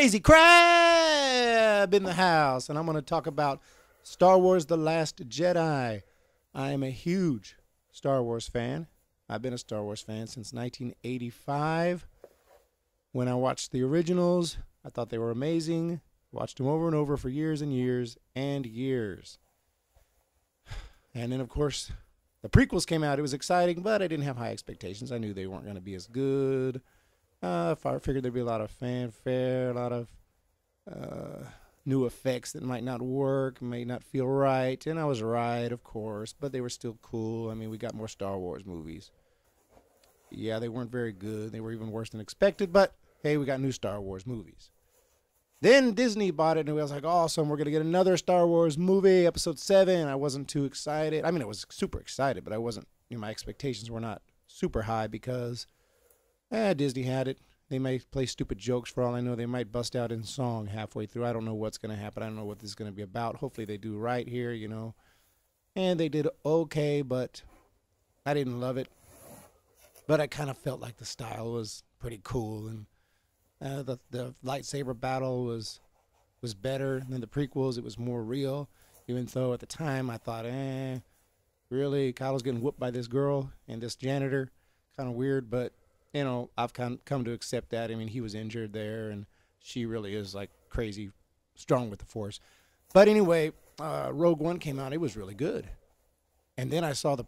Crazy Crab in the house, and I'm going to talk about Star Wars The Last Jedi. I am a huge Star Wars fan. I've been a Star Wars fan since 1985. When I watched the originals, I thought they were amazing. Watched them over and over for years and years and years. And then, of course, the prequels came out. It was exciting, but I didn't have high expectations. I knew they weren't going to be as good. I figured there'd be a lot of fanfare, a lot of new effects that might not work, may not feel right. And I was right, of course, but they were still cool. I mean, we got more Star Wars movies. Yeah, they weren't very good. They were even worse than expected, but hey, we got new Star Wars movies. Then Disney bought it, and I was like, awesome, we're going to get another Star Wars movie, Episode 7. I wasn't too excited. I mean, I was super excited, but I wasn't, my expectations were not super high because Disney had it. They may play stupid jokes for all I know. They might bust out in song halfway through. I don't know what's going to happen. I don't know what this is going to be about. Hopefully they do right here, And they did okay, but I didn't love it. But I kind of felt like the style was pretty cool, and the lightsaber battle was better than the prequels. It was more real, even though at the time I thought, really, Kylo's getting whooped by this girl and this janitor, kind of weird. But I've come to accept that. I mean, he was injured there, and she really is like crazy strong with the Force. But anyway, Rogue One came out. It was really good, and then I saw the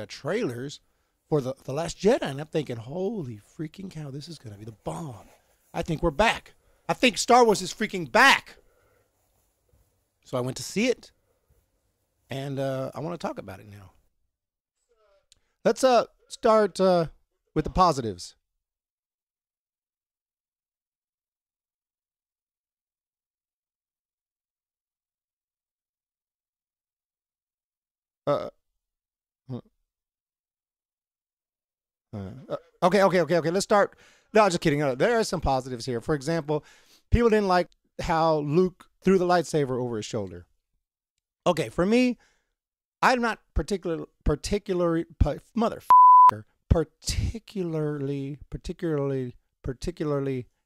trailers for the Last Jedi, and I'm thinking, holy freaking cow, this is going to be the bomb. I think we're back. I think Star Wars is freaking back. So I went to see it, and I want to talk about it now. Let's start with the positives. Uh, okay. Let's start. No, just kidding. There are some positives here. For example, people didn't like how Luke threw the lightsaber over his shoulder. Okay, for me, I'm not particularly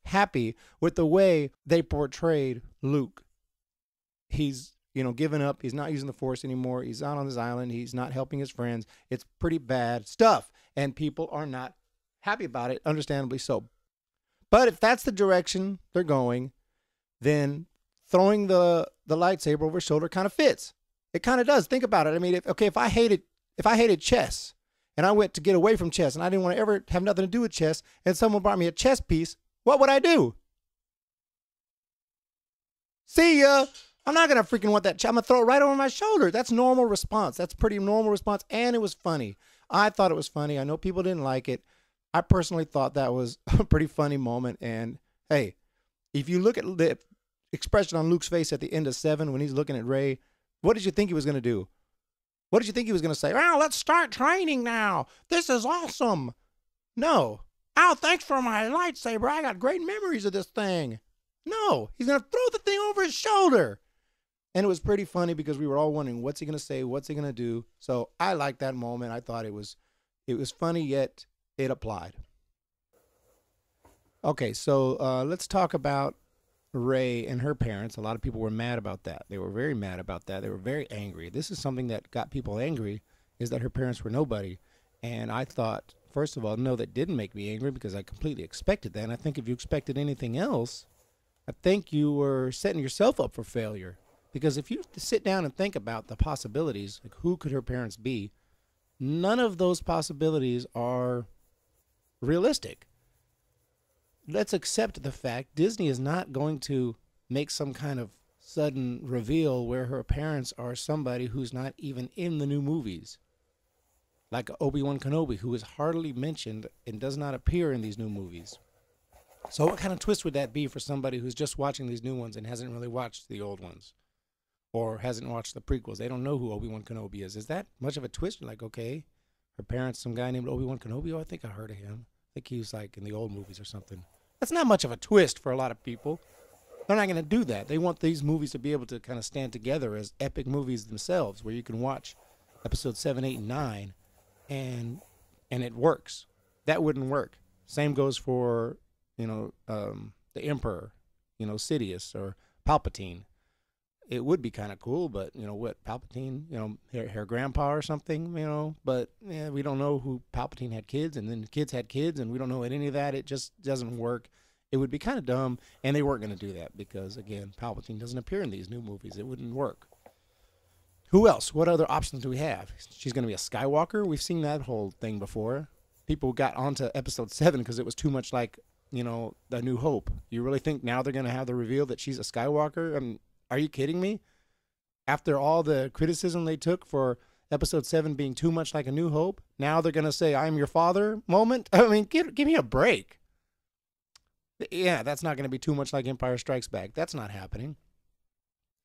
happy with the way they portrayed Luke. He's given up. He's not using the Force anymore. He's out on his island. He's not helping his friends. It's pretty bad stuff, and people are not happy about it, understandably so. But if that's the direction they're going, then throwing the lightsaber over his shoulder kind of fits. It kind of does. Think about it. I mean, if I hated chess, and I went to get away from chess, and I didn't want to ever have nothing to do with chess, and someone brought me a chess piece, what would I do? See ya. I'm not going to freaking want that. I'm going to throw it right over my shoulder. That's normal response. That's pretty normal response. And it was funny. I thought it was funny. I know people didn't like it. I personally thought that was a pretty funny moment. And hey, if you look at the expression on Luke's face at the end of 7 when he's looking at Rey, what did you think he was going to do? What did you think he was going to say? Oh, let's start training now. This is awesome. No. Oh, thanks for my lightsaber. I got great memories of this thing. No, he's going to throw the thing over his shoulder. And it was pretty funny because we were all wondering, what's he going to say? What's he going to do? So I liked that moment. I thought it was funny, yet it applied. Okay, so let's talk about Rey and her parents. A lot of people were mad about that. They were very mad about that. They were very angry. This is something that got people angry, is that her parents were nobody. And I thought, first of all, no, that didn't make me angry because I completely expected that. And I think if you expected anything else, I think you were setting yourself up for failure. Because if you sit down and think about the possibilities, like who could her parents be, none of those possibilities are realistic. Let's accept the fact Disney is not going to make some kind of sudden reveal where her parents are somebody who's not even in the new movies. Like Obi-Wan Kenobi, who is hardly mentioned and does not appear in these new movies. So what kind of twist would that be for somebody who's just watching these new ones and hasn't really watched the old ones? Or hasn't watched the prequels? They don't know who Obi-Wan Kenobi is. Is that much of a twist? You're like, okay, her parents, some guy named Obi-Wan Kenobi. Oh, I think I heard of him. I think he was like in the old movies or something. That's not much of a twist for a lot of people. They're not going to do that. They want these movies to be able to kind of stand together as epic movies themselves, where you can watch episodes 7, 8, and 9, and it works. That wouldn't work. Same goes for the Emperor, Sidious or Palpatine. It would be kind of cool, but what, Palpatine, her grandpa or something, but yeah, we don't know who Palpatine had kids, and then the kids had kids, and we don't know any of that. It just doesn't work. It would be kind of dumb, and they weren't going to do that because, again, Palpatine doesn't appear in these new movies. It wouldn't work. Who else? What other options do we have? She's going to be a Skywalker. We've seen that whole thing before. People got onto Episode 7 because it was too much like, The New Hope. You really think now they're going to have the reveal that she's a Skywalker? I mean, are you kidding me? After all the criticism they took for Episode 7 being too much like A New Hope, now they're going to say, I'm your father moment? I mean, give me a break. Yeah, that's not going to be too much like Empire Strikes Back. That's not happening.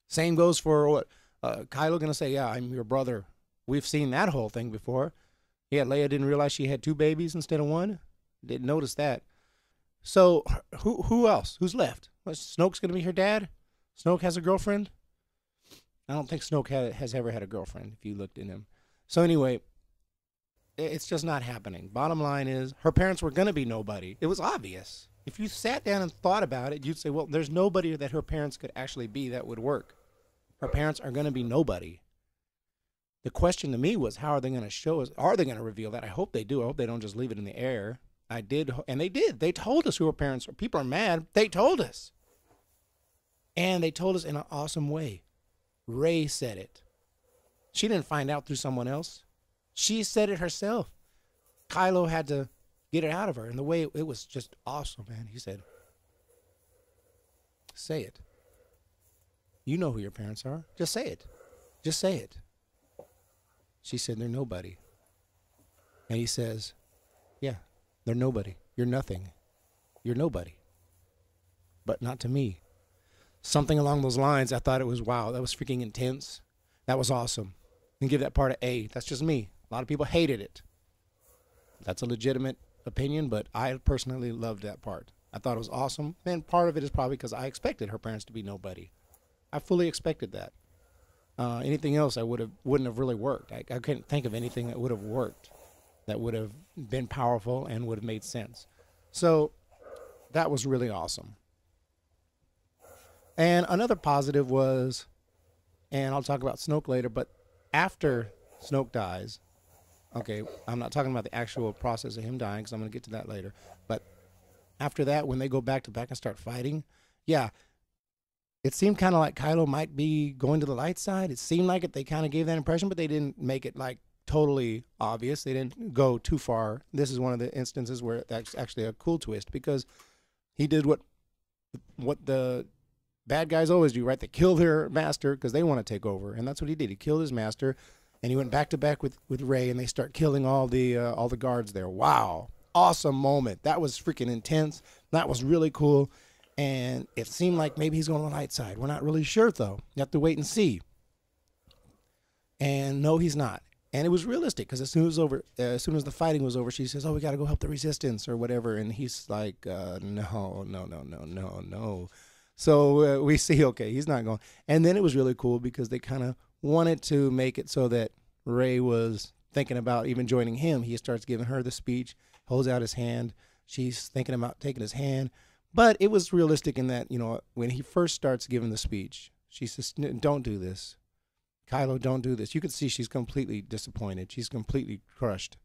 Same goes for what? Kylo going to say, yeah, I'm your brother. We've seen that whole thing before. Yeah, Leia didn't realize she had 2 babies instead of 1. Didn't notice that. So who else? Who's left? Snoke's going to be her dad? Snoke has a girlfriend? I don't think Snoke has ever had a girlfriend, if you looked at him. So anyway, it's just not happening. Bottom line is, her parents were going to be nobody. It was obvious. If you sat down and thought about it, you'd say, well, there's nobody that her parents could actually be that would work. Her parents are going to be nobody. The question to me was, how are they going to show us? Are they going to reveal that? I hope they do. I hope they don't just leave it in the air. I did, and they did. They told us who her parents were. People are mad. They told us. And they told us in an awesome way. Rey said it. She didn't find out through someone else. She said it herself. Kylo had to get it out of her. And the way it was just awesome, man. He said, say it. You know who your parents are. Just say it. Just say it. She said, they're nobody. And he says, yeah, they're nobody. You're nothing. You're nobody. But not to me. Something along those lines. I thought it was, wow, that was freaking intense. That was awesome. And give that part an A. That's just me. A lot of people hated it. That's a legitimate opinion, but I personally loved that part. I thought it was awesome. And part of it is probably because I expected her parents to be nobody. I fully expected that. Anything else wouldn't have really worked. I couldn't think of anything that would have worked, that would have been powerful and would have made sense. So that was really awesome. And another positive was, and I'll talk about Snoke later, but after Snoke dies, okay, I'm not talking about the actual process of him dying because I'm going to get to that later, but after that, when they go back and start fighting, yeah, it seemed kind of like Kylo might be going to the light side. It seemed like it. They kind of gave that impression, but they didn't make it like totally obvious. They didn't go too far. This is one of the instances where that's actually a cool twist because he did what the bad guys always do, right? They kill their master because they want to take over, and that's what he did. He killed his master, and he went back to back with Rey, and they start killing all the guards there. Wow, awesome moment. That was freaking intense. That was really cool. And it seemed like maybe he's going to the light side. We're not really sure, though. You have to wait and see. And no, he's not. And it was realistic because as soon as the fighting was over, she says, "Oh, we got to go help the resistance or whatever." And he's like, "No." So we see, okay, he's not going. And then it was really cool because they kind of wanted to make it so that Rey was thinking about even joining him. He starts giving her the speech, holds out his hand. She's thinking about taking his hand. But it was realistic in that, when he first starts giving the speech, she says, "Don't do this. Kylo, don't do this." You could see she's completely disappointed. She's completely crushed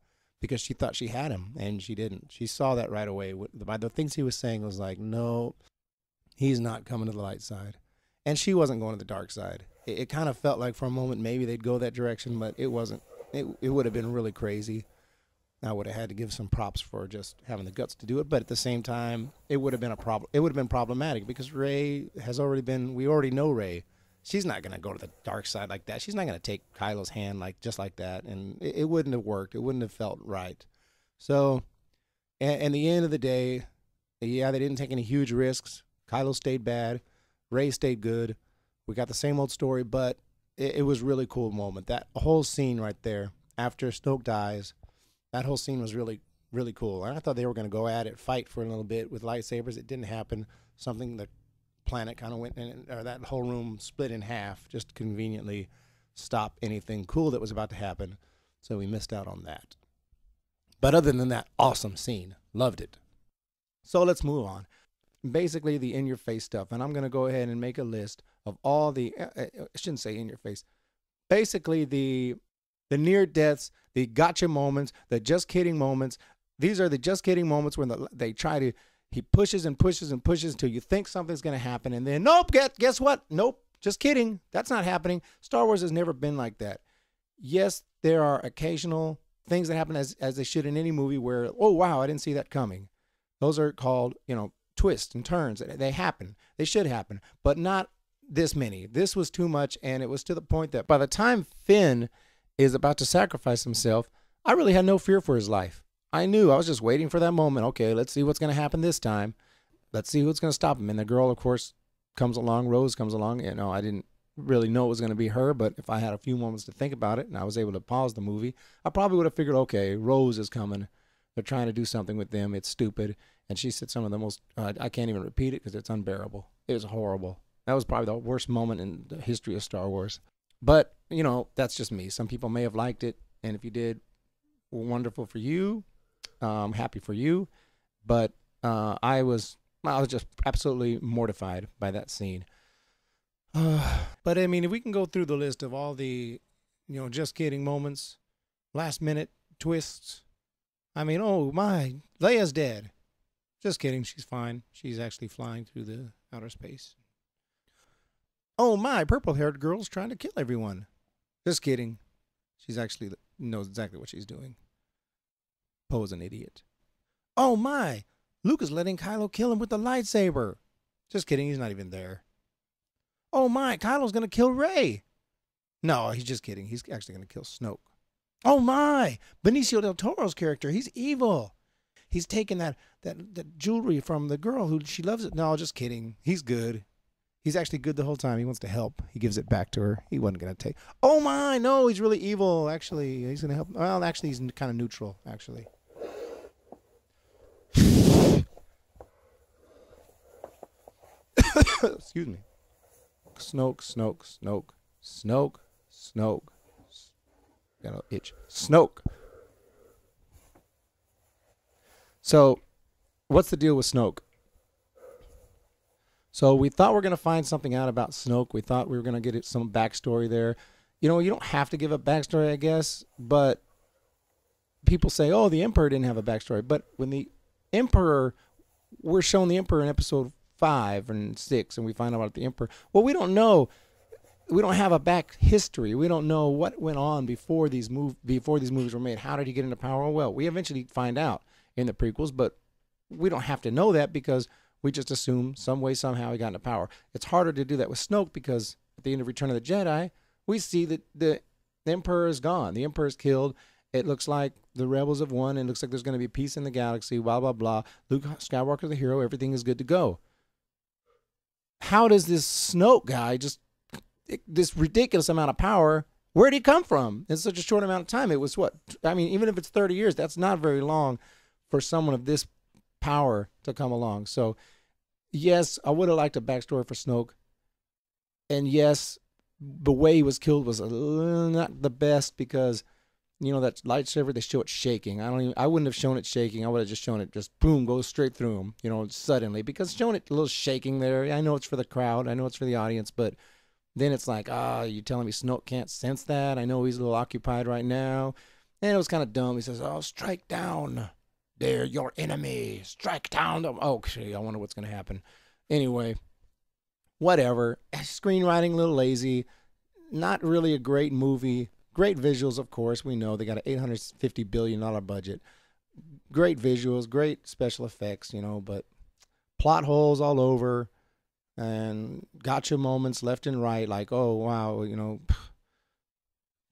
because she thought she had him, and she didn't. She saw that right away. By the things he was saying was like, no, he's not coming to the light side. And she wasn't going to the dark side. It kind of felt like for a moment maybe they'd go that direction, but it wasn't. It would have been really crazy. I would have had to give some props for just having the guts to do it, but at the same time, it would have been a problem. It would have been problematic because Rey has already been. We already know Rey. She's not going to go to the dark side like that. She's not going to take Kylo's hand just like that, and it wouldn't have worked. It wouldn't have felt right. So, in the end of the day, yeah, they didn't take any huge risks. Kylo stayed bad. Rey stayed good. We got the same old story, but it was a really cool moment. That whole scene right there after Snoke dies. That whole scene was really, really cool. And I thought they were going to go at it, fight for a little bit with lightsabers. It didn't happen. The planet kind of went in, or that whole room split in half, just to conveniently stop anything cool that was about to happen. So we missed out on that. But other than that, awesome scene. Loved it. So let's move on. basically the in-your-face stuff. And I'm going to go ahead and make a list of all the, I shouldn't say in-your-face, basically the near deaths, the gotcha moments, the just kidding moments. These are the just kidding moments when they try to, he pushes and pushes and pushes until you think something's going to happen. And then, nope, guess what? Nope, just kidding. That's not happening. Star Wars has never been like that. Yes, there are occasional things that happen as they should in any movie where, oh, wow, I didn't see that coming. Those are called, twists and turns. They happen. They should happen, but not this many. This was too much, and it was to the point that by the time Finn is about to sacrifice himself, I really had no fear for his life. I knew. I was just waiting for that moment. Okay, let's see what's going to happen this time. Let's see what's going to stop him. And the girl, of course, comes along. Rose comes along. I didn't really know it was going to be her, but if I had a few moments to think about it and I was able to pause the movie, I probably would have figured, okay, Rose is coming. They're trying to do something with them. It's stupid. And she said some of the most, I can't even repeat it because it's unbearable. It was horrible. That was probably the worst moment in the history of Star Wars. But, that's just me. Some people may have liked it. And if you did, wonderful for you. Happy for you. But I was just absolutely mortified by that scene. But I mean, if we can go through the list of all the, just kidding moments, last minute twists. I mean, oh my, Leia's dead. Just kidding. She's fine. She's actually flying through the outer space. Oh my, purple-haired girl's trying to kill everyone. Just kidding. She's actually knows exactly what she's doing. Poe's an idiot. Oh my, Luke is letting Kylo kill him with the lightsaber. Just kidding. He's not even there. Oh my, Kylo's going to kill Rey. No, he's just kidding. He's actually going to kill Snoke. Oh my, Benicio del Toro's character. He's evil. He's taking that jewelry from the girl who she loves it. No, just kidding. He's good. He's actually good the whole time. He wants to help. He gives it back to her. He wasn't going to take. Oh my, no, he's really evil. Actually, he's going to help. Well, actually, he's kind of neutral, actually. Excuse me. Snoke. Got an itch. Snoke. So, what's the deal with Snoke? So, we thought we were going to find something out about Snoke. We thought we were going to get some backstory there. You don't have to give a backstory, I guess, but people say, oh, the Emperor didn't have a backstory. But when the Emperor, we're shown the Emperor in episode 5 and 6, and we find out about the Emperor. Well, we don't know. We don't have a back history. We don't know what went on before these movies were made. How did he get into power? Well, we eventually find out in the prequels, but we don't have to know that because we just assume some way, somehow he got into power. It's harder to do that with Snoke because at the end of Return of the Jedi, we see that the Emperor is gone. The Emperor is killed. It looks like the rebels have won. It looks like there's going to be peace in the galaxy, blah, blah, blah. Luke Skywalker the hero. Everything is good to go. How does this Snoke guy this ridiculous amount of power, where did he come from in such a short amount of time? It was even if it's 30 years, that's not very long for someone of this power to come along. So, yes, I would have liked a backstory for Snoke. And yes, the way he was killed was not the best because, that lightsaber, they show it shaking. I wouldn't have shown it shaking. I would have just shown it just boom, goes straight through him, suddenly. Because showing it a little shaking there, I know it's for the crowd. I know it's for the audience, but then it's like, you're telling me Snoke can't sense that? I know he's a little occupied right now. And it was kind of dumb. He says, strike down. They're your enemy. Strike down them. Okay, I wonder what's going to happen. Anyway, whatever. Screenwriting a little lazy. Not really a great movie. Great visuals, of course. We know they got an $850 billion budget. Great visuals, great special effects, but plot holes all over. And gotcha moments left and right, like, oh, wow,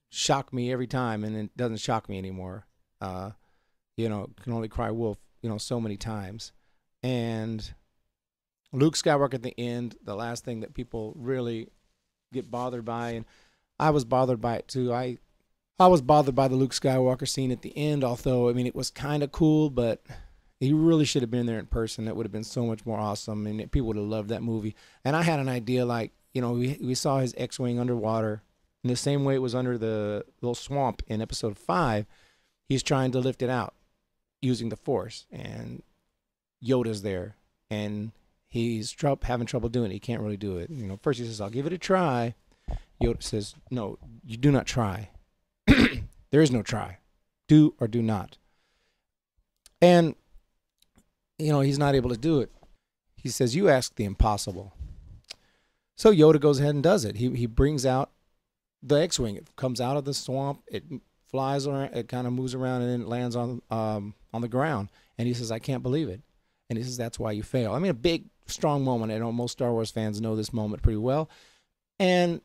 shock me every time, and it doesn't shock me anymore. Can only cry wolf, so many times. And Luke Skywalker at the end, the last thing that people really get bothered by, and I was bothered by it too. I was bothered by the Luke Skywalker scene at the end, although, it was kind of cool, but he really should have been there in person. That would have been so much more awesome, and people would have loved that movie. And I had an idea, like, we saw his X-Wing underwater in the same way it was under the little swamp in episode 5. He's trying to lift it out using the Force, and Yoda's there, and He's having trouble doing it. He can't really do it. You know, first he says, I'll give it a try. Yoda says, no, you do not try. There is no try. Do or do not. And, you know, he's not able to do it. He says, you ask the impossible. So Yoda goes ahead and does it. He brings out the X-Wing. It comes out of the swamp. It flies around. It kind of moves around and then it lands on the ground. And he says, I can't believe it. And he says, that's why you fail. I mean, a big, strong moment. I know most Star Wars fans know this moment pretty well. And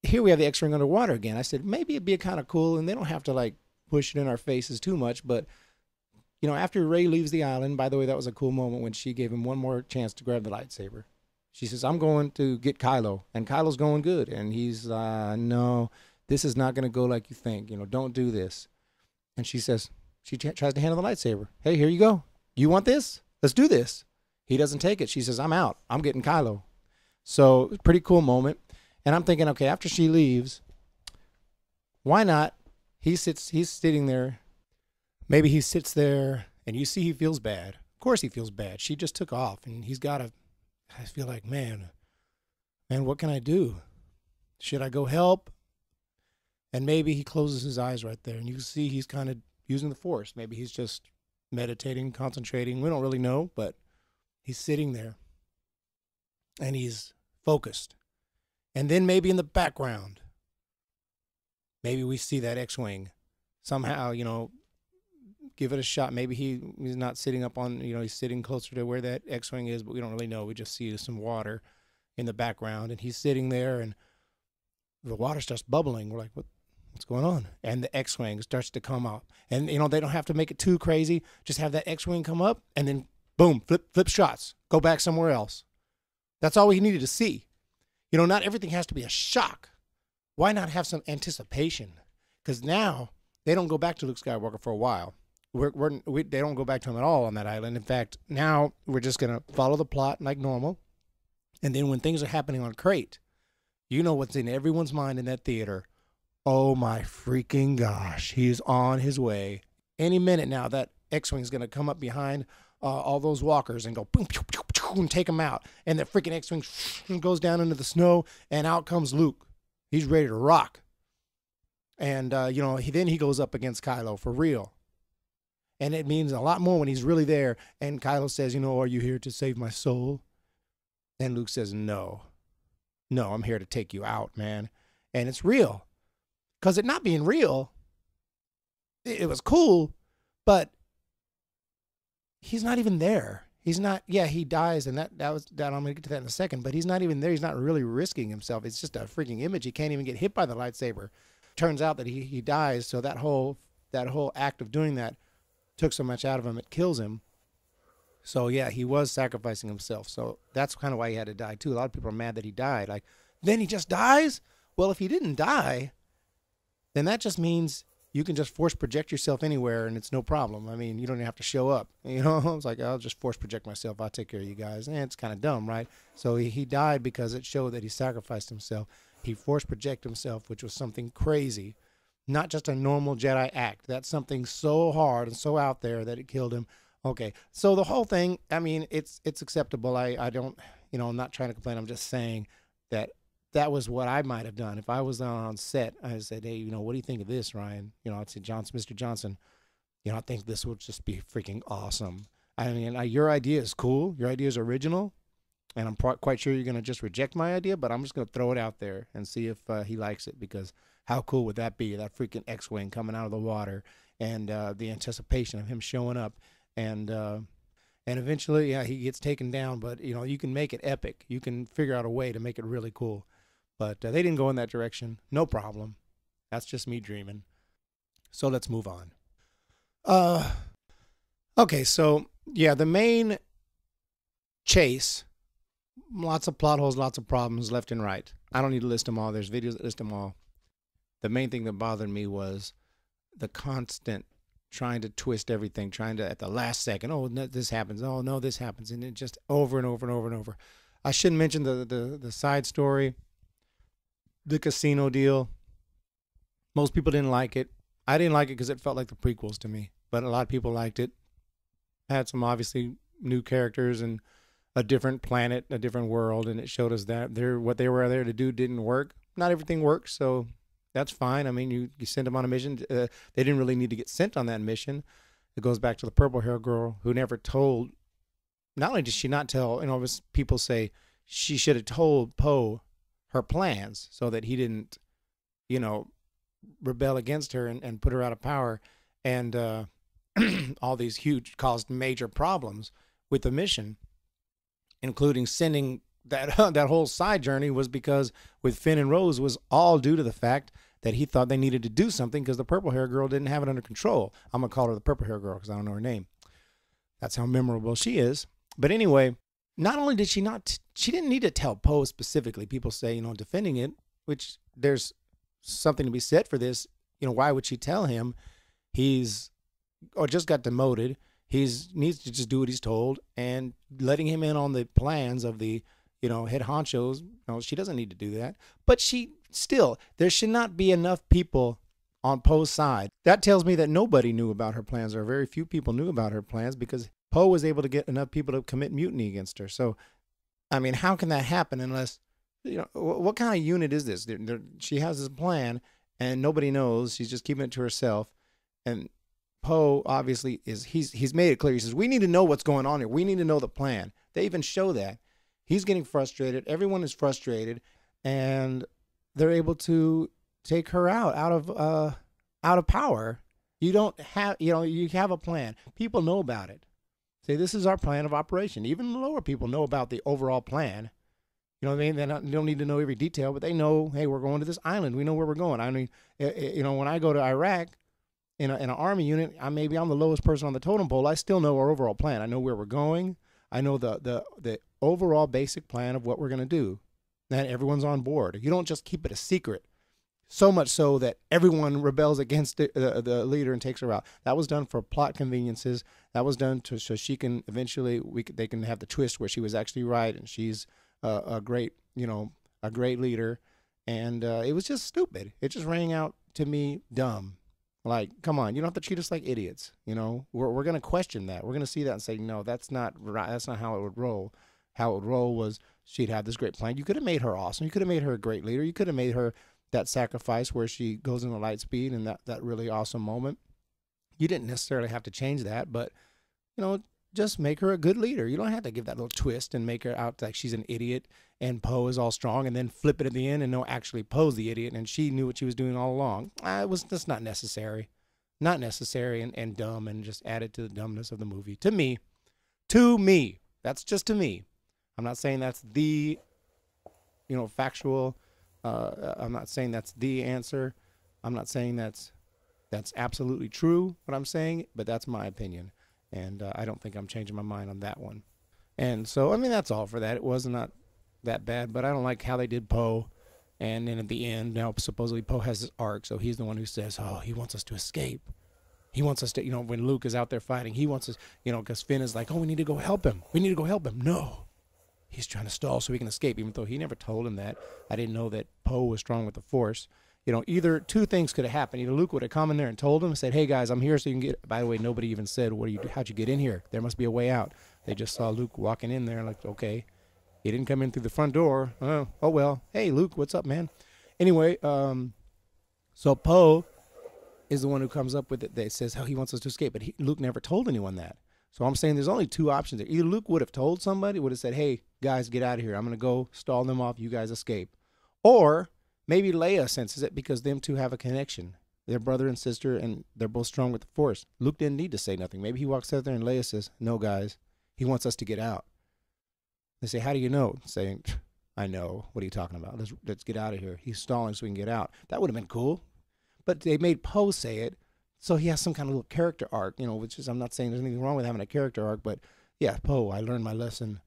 here we have the X-Wing underwater again. I said, maybe it'd be kind of cool, and they don't have to, like, push it in our faces too much. But, you know, after Rey leaves the island, by the way, that was a cool moment when she gave him one more chance to grab the lightsaber. She says, I'm going to get Kylo. And Kylo's going good. And he's, no, this is not going to go like you think. You know, don't do this. And she says, she tries to hand him the lightsaber. Hey, here you go. You want this? Let's do this. He doesn't take it. She says, I'm out. I'm getting Kylo. So, pretty cool moment. And I'm thinking, okay, after she leaves, why not? He's sitting there. Maybe he sits there and you see he feels bad. Of course he feels bad. She just took off and he's got to, I feel like, man, what can I do? Should I go help? And maybe he closes his eyes right there and you see he's kind of using the Force. Maybe he's just meditating, concentrating. We don't really know, but he's sitting there and he's focused. And then maybe in the background, maybe we see that X-Wing somehow, you know, give it a shot. Maybe he's not sitting up on, you know, he's sitting closer to where that X-Wing is, but we don't really know. We just see some water in the background, and he's sitting there, and the water starts bubbling. We're like, what's going on? And the X-Wing starts to come up. And, you know, they don't have to make it too crazy. Just have that X-Wing come up, and then, boom, flip shots. Go back somewhere else. That's all we needed to see. You know, not everything has to be a shock. Why not have some anticipation? Because now they don't go back to Luke Skywalker for a while. They don't go back to him at all on that island. In fact, now we're just going to follow the plot like normal. And then when things are happening on Crate, you know what's in everyone's mind in that theater. Oh my freaking gosh, he's on his way. Any minute now, that X-Wing is going to come up behind all those walkers and go boom, pew, pew, pew, and take them out. And the freaking X-Wing goes down into the snow, and out comes Luke. He's ready to rock. And, you know, then he goes up against Kylo for real. And it means a lot more when he's really there. And Kylo says, you know, are you here to save my soul? And Luke says, no. No, I'm here to take you out, man. And it's real. Because it not being real, it was cool, but he's not even there. He's not, yeah, he dies, and that I'm going to get to that in a second, but he's not even there. He's not really risking himself. It's just a freaking image. He can't even get hit by the lightsaber. Turns out that he dies, so that whole act of doing that took so much out of him, it kills him. So, yeah, he was sacrificing himself. So that's kind of why he had to die, too. A lot of people are mad that he died. Like, then he just dies? Well, if he didn't die, then that just means you can just force project yourself anywhere and it's no problem. I mean, you don't even have to show up. You know, I was like, I'll just force project myself. I'll take care of you guys. And it's kind of dumb, right? So he died because it showed that he sacrificed himself. He force projected himself, which was something crazy, not just a normal Jedi act. That's something so hard and so out there that it killed him. Okay, so the whole thing, I mean, it's acceptable. I don't, you know, I'm not trying to complain. I'm just saying that was what I might have done. If I was on set, I said, hey, you know, what do you think of this, Ryan? You know, I'd say, Mr. Johnson, you know, I think this would just be freaking awesome. I mean, your idea is cool. Your idea is original. And I'm quite sure you're going to just reject my idea, but I'm just going to throw it out there and see if he likes it, because how cool would that be? That freaking X-Wing coming out of the water, and the anticipation of him showing up. And eventually, yeah, he gets taken down, but, you know, you can make it epic. You can figure out a way to make it really cool. But they didn't go in that direction. No problem. That's just me dreaming. So let's move on. Okay, so, yeah, the main chase, lots of plot holes, lots of problems left and right. I don't need to list them all. There's videos that list them all. The main thing that bothered me was the constant trying to twist everything, trying to, at the last second, oh, no, this happens. Oh, no, this happens. And it just over and over and over and over. I shouldn't mention the side story. The casino deal. Most people didn't like it. I didn't like it because it felt like the prequels to me, but a lot of people liked it. Had some obviously new characters, and a different planet, a different world, and it showed us that what they were there to do didn't work. Not everything works, so that's fine. I mean, you send them on a mission. They didn't really need to get sent on that mission. It goes back to the purple hair girl who never told. Not only did she not tell, people say she should have told Poe her plans so that he didn't, rebel against her and put her out of power, and all these caused major problems with the mission, including sending that that whole side journey was because with Finn and Rose was all due to the fact that he thought they needed to do something because the purple hair girl didn't have it under control. I'm gonna call her the purple hair girl because I don't know her name. That's how memorable she is. But anyway, not only did she didn't need to tell Poe specifically. People say, defending it, which there's something to be said for this. Why would she tell him? He's just got demoted. Needs to just do what he's told, and letting him in on the plans of the, head honchos. No, she doesn't need to do that. But there should not be enough people on Poe's side. That tells me that nobody knew about her plans, or very few people knew about her plans, because Poe was able to get enough people to commit mutiny against her. So, I mean, how can that happen unless, what kind of unit is this? She has this plan, and nobody knows. She's just keeping it to herself. And Poe obviously he's made it clear. He says, we need to know what's going on here. We need to know the plan. They even show that. He's getting frustrated. Everyone is frustrated, and they're able to take her out of power. You don't have, you have a plan. People know about it. Say, this is our plan of operation. Even the lower people know about the overall plan. You know what I mean? They don't need to know every detail, but they know, hey, we're going to this island. We know where we're going. I mean, when I go to Iraq in an army unit, maybe I'm the lowest person on the totem pole. I still know our overall plan. I know where we're going. I know the overall basic plan of what we're going to do. And everyone's on board. You don't just keep it a secret. So much so that everyone rebels against the leader and takes her out. That was done for plot conveniences. That was done so she can eventually they can have the twist where she was actually right and she's a great leader. And it was just stupid. It just rang out to me dumb. Like, come on, you don't have to treat us like idiots. We're going to question that. We're going to see that and say, no, that's not right. That's not how it would roll. How it would roll was she'd have this great plan. You could have made her awesome. You could have made her a great leader. You could have made her that sacrifice where she goes into light speed and that really awesome moment. You didn't necessarily have to change that, but, just make her a good leader. You don't have to give that little twist and make her out like she's an idiot and Poe is all strong and then flip it at the end and no, actually Poe's the idiot and she knew what she was doing all along. It was just not necessary. Not necessary and dumb, and just added to the dumbness of the movie. To me. That's just to me. I'm not saying that's the, factual. I'm not saying that's the answer. I'm not saying that's absolutely true, what I'm saying, but that's my opinion. And I don't think I'm changing my mind on that one. And so, that's all for that. It was not that bad, but I don't like how they did Poe. And then at the end, now supposedly Poe has this arc, so he's the one who says, oh, he wants us to escape. He wants us to, when Luke is out there fighting, he wants us, because Finn is like, oh, we need to go help him. We need to go help him. No. He's trying to stall so he can escape, even though he never told him that. I didn't know that Poe was strong with the Force. Either two things could have happened. Either Luke would have come in there and told him and said, hey, guys, I'm here so you can get. By the way, nobody even said, how'd you get in here? There must be a way out. They just saw Luke walking in there like, okay. He didn't come in through the front door. Oh well. Hey, Luke, what's up, man? Anyway, so Poe is the one who comes up with it. That says how he wants us to escape, but Luke never told anyone that. So I'm saying there's only two options there. Either Luke would have told somebody, would have said, hey, guys, get out of here. I'm going to go stall them off. You guys escape. Or maybe Leia senses it because them two have a connection. They're brother and sister, and they're both strong with the Force. Luke didn't need to say nothing. Maybe he walks out there and Leia says, no, guys, he wants us to get out. They say, how do you know? Saying, I know. What are you talking about? Let's get out of here. He's stalling so we can get out. That would have been cool. But they made Poe say it. So he has some kind of little character arc, which is, I'm not saying there's anything wrong with having a character arc, but yeah, Poe, I learned my lesson.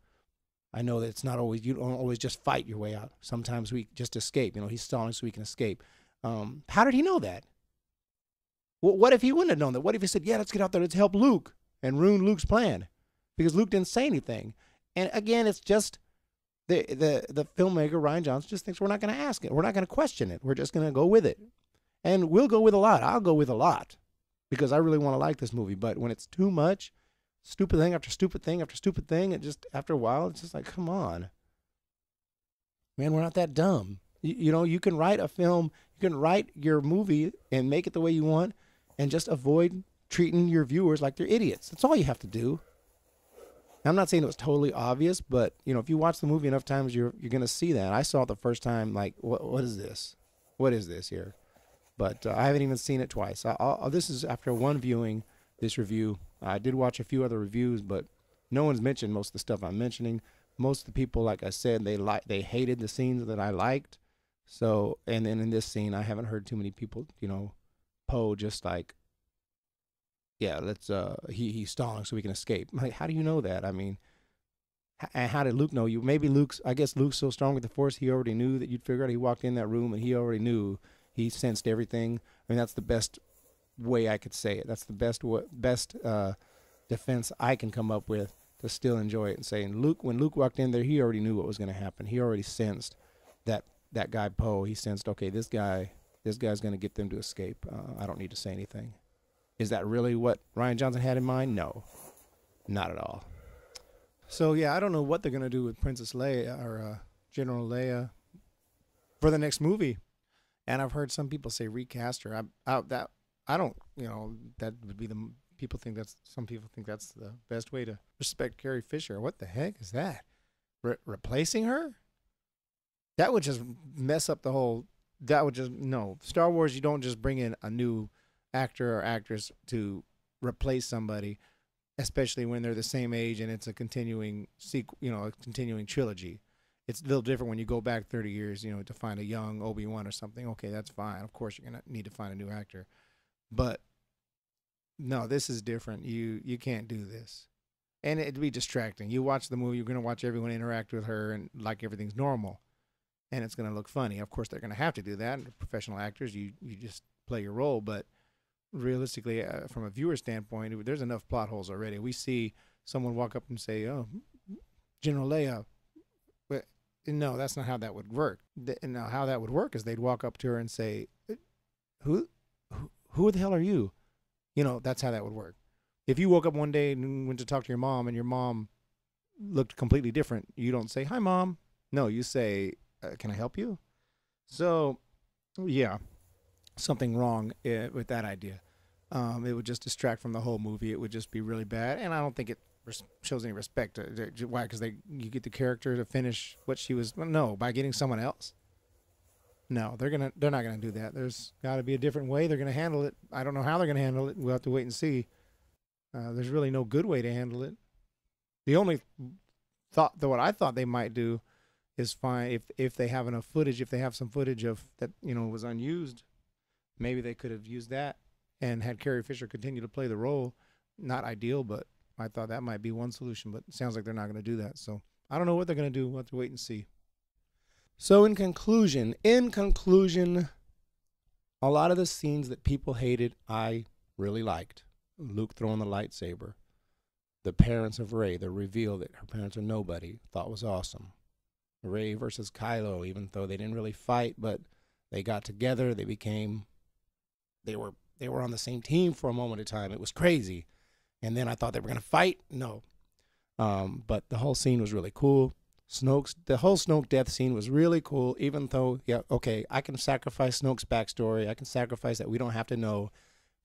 I know that it's not always, you don't always just fight your way out. Sometimes we just escape. He's stalling so we can escape. How did he know that? What if he wouldn't have known that? What if he said, yeah, let's get out there, let's help Luke, and ruin Luke's plan? Because Luke didn't say anything. And again, it's just the filmmaker, Rian Johnson, just thinks we're not going to ask it. We're not going to question it. We're just going to go with it. And we'll go with a lot. I'll go with a lot because I really want to like this movie. But when it's too much, stupid thing after stupid thing after stupid thing. And just after a while, it's just like, come on, man, we're not that dumb. You know, you can write a film, you can write your movie and make it the way you want, and just avoid treating your viewers like they're idiots. That's all you have to do. I'm not saying it was totally obvious, but you know, if you watch the movie enough times, you're gonna see that. I saw it the first time, like, what is this? What is this here? But I haven't even seen it twice. This is after one viewing. This review, I did watch a few other reviews, but no one's mentioned most of the stuff I'm mentioning. Most of the people, like I said, they hated the scenes that I liked. So, and then in this scene, I haven't heard too many people, you know, Poe just like, yeah, let's he's stalling so we can escape. Like, how do you know that? I mean, and how did Luke know you? Maybe I guess Luke's so strong with the Force, he already knew that you'd figure out. He walked in that room and he already knew. He sensed everything. I mean, that's the best way I could say it. That's the best defense I can come up with to still enjoy it and saying, Luke, when Luke walked in there, he already knew what was going to happen. He already sensed that guy Poe. He sensed, okay, this guy's going to get them to escape. I don't need to say anything. Is that really what Rian Johnson had in mind? No, not at all. So yeah, I don't know what they're going to do with Princess Leia or General Leia for the next movie. And I've heard some people say recast her. I don't, you know, that would be some people think that's the best way to respect Carrie Fisher. What the heck is that? Replacing her? That would just mess up the whole, no. Star Wars, you don't just bring in a new actor or actress to replace somebody, especially when they're the same age and it's a continuing a continuing trilogy. It's a little different when you go back 30 years, you know, to find a young Obi-Wan or something. Okay, that's fine. Of course, you're going to need to find a new actor. But no, this is different. You can't do this. And it'd be distracting. You watch the movie, you're going to watch everyone interact with her and like everything's normal. And it's going to look funny. Of course, they're going to have to do that. And professional actors, you just play your role. But realistically, from a viewer standpoint, there's enough plot holes already. We see someone walk up and say, "Oh, General Leia." But no, that's not how that would work. Now, how that would work is they'd walk up to her and say, "Who the hell are you?" You know, that's how that would work. If you woke up one day and went to talk to your mom and your mom looked completely different, you don't say, "Hi, Mom." No, you say, "Can I help you?" So, yeah, something wrong with that idea. It would just distract from the whole movie. It would just be really bad, and I don't think it shows any respect. Why? Because you get the character to finish what she was. Well, no, by getting someone else. No, they're not gonna do that. There's got to be a different way they're gonna handle it. I don't know how they're gonna handle it. We'll have to wait and see. There's really no good way to handle it. The only what I thought they might do is fine if they have enough footage. If they have some footage of that, you know, was unused, maybe they could have used that and had Carrie Fisher continue to play the role. Not ideal, but I thought that might be one solution. But it sounds like they're not going to do that. So I don't know what they're going to do. We'll have to wait and see. So in conclusion, a lot of the scenes that people hated, I really liked. Luke throwing the lightsaber, the parents of Rey, the reveal that her parents are nobody, thought was awesome. Rey versus Kylo, even though they didn't really fight, but they got together. They were on the same team for a moment of time. It was crazy. And then I thought they were going to fight. No. But the whole scene was really cool. The whole Snoke death scene was really cool, even though, yeah, okay, I can sacrifice Snoke's backstory. I can sacrifice that we don't have to know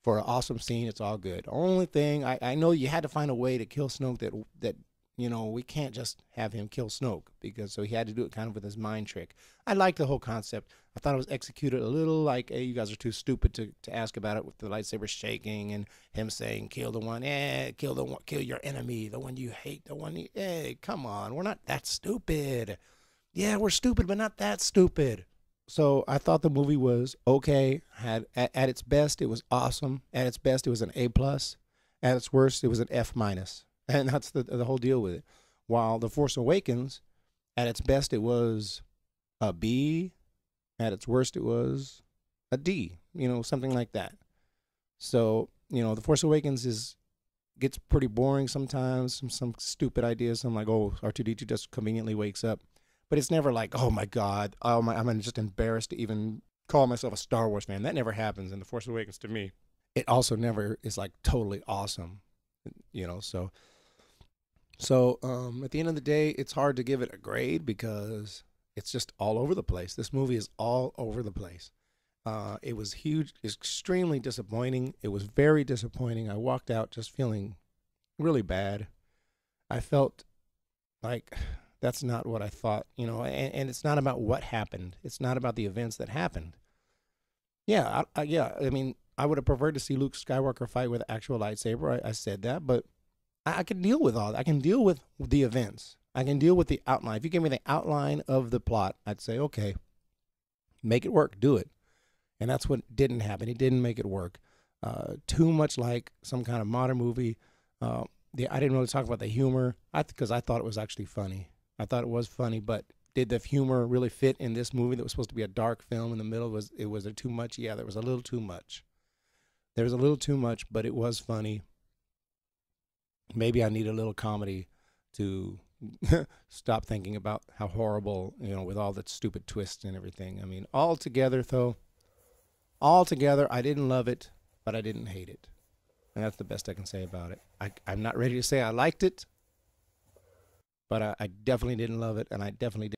for an awesome scene. It's all good. Only thing, I know you had to find a way to kill Snoke that you know, we can't just have him kill Snoke, so he had to do it kind of with his mind trick. I liked the whole concept. I thought it was executed a little like, hey, you guys are too stupid to ask about it, with the lightsaber shaking and him saying, kill your enemy, the one you hate, hey, come on, we're not that stupid. Yeah, we're stupid, but not that stupid. So I thought the movie was okay. At its best, it was awesome. At its best, it was an A+. At its worst, it was an F-. And that's the whole deal with it. While The Force Awakens, at its best, it was a B. At its worst, it was a D. You know, something like that. So, you know, The Force Awakens gets pretty boring sometimes. Some stupid ideas. I'm like, oh, R2-D2 just conveniently wakes up. But it's never like, oh my God, I'm just embarrassed to even call myself a Star Wars fan. That never happens in The Force Awakens to me. It also never is like totally awesome. you know. So at the end of the day, it's hard to give it a grade because it's just all over the place. This movie is all over the place. It was huge, extremely disappointing. It was very disappointing. I walked out just feeling really bad. I felt like that's not what I thought, you know, and it's not about what happened. It's not about the events that happened. I mean, I would have preferred to see Luke Skywalker fight with an actual lightsaber. I said that, but I can deal with all that. I can deal with the events. I can deal with the outline. If you give me the outline of the plot, I'd say, okay, make it work, do it. And that's what didn't happen. He didn't make it work. Too much like some kind of modern movie. I didn't really talk about the humor because I thought it was actually funny. I thought it was funny, but did the humor really fit in this movie that was supposed to be a dark film in the middle? Was there too much? Yeah, there was a little too much. There was a little too much, but it was funny. Maybe I need a little comedy to stop thinking about how horrible, you know, with all that stupid twists and everything. I mean, altogether, I didn't love it, but I didn't hate it. And that's the best I can say about it. I'm not ready to say I liked it, but I definitely didn't love it, and I definitely